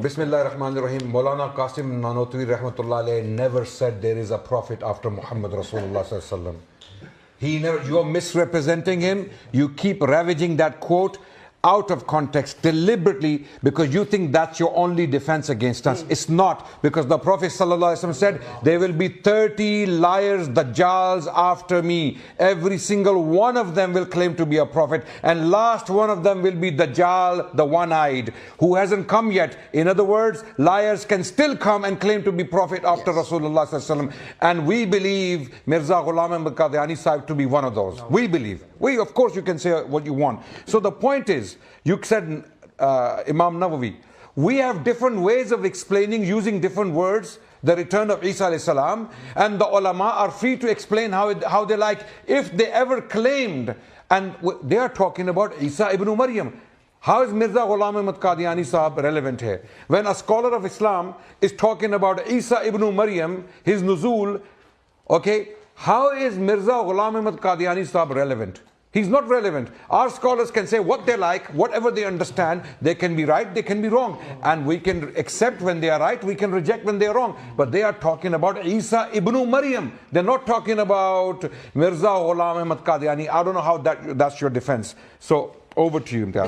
Bismillah ar-Rahman ar-Rahim. Maulana Qasim Nanotwi Rahmatullah alayhi never said there is a prophet after Muhammad Rasulullah sallallahu alaihi wasallam. He never, you're misrepresenting him. You keep ravaging that quote out of context deliberately because you think that's your only defense against us. It's not, because the Prophet ﷺ said there will be 30 liars, dajjals after me. Every single one of them will claim to be a prophet, and last one of them will be Dajjal, the one-eyed, who hasn't come yet. In other words, liars can still come and claim to be prophet after Rasulullah ﷺ. And we believe Mirza Ghulam Ahmad Qadiani Sahib to be one of those. We believe. Of course you can say what you want. So the point is, you said Imam Nawawi. We have different ways of explaining, using different words, the return of Isa alayhi salam, and the ulama are free to explain how they like. If they ever claimed, and they are talking about Isa ibn Maryam. How is Mirza Ghulam Ahmad Qadiani Sahib relevant here? When a scholar of Islam is talking about Isa ibn Maryam, his nuzul, okay, how is Mirza Ghulam Ahmad Qadiani Sahib relevant? He's not relevant. Our scholars can say what they like, whatever they understand. They can be right, they can be wrong. And we can accept when they are right, we can reject when they are wrong. But they are talking about Isa ibn Maryam. They're not talking about Mirza Ghulam Ahmad Qadiani. I don't know how that's your defense. So over to you, Imtiaz.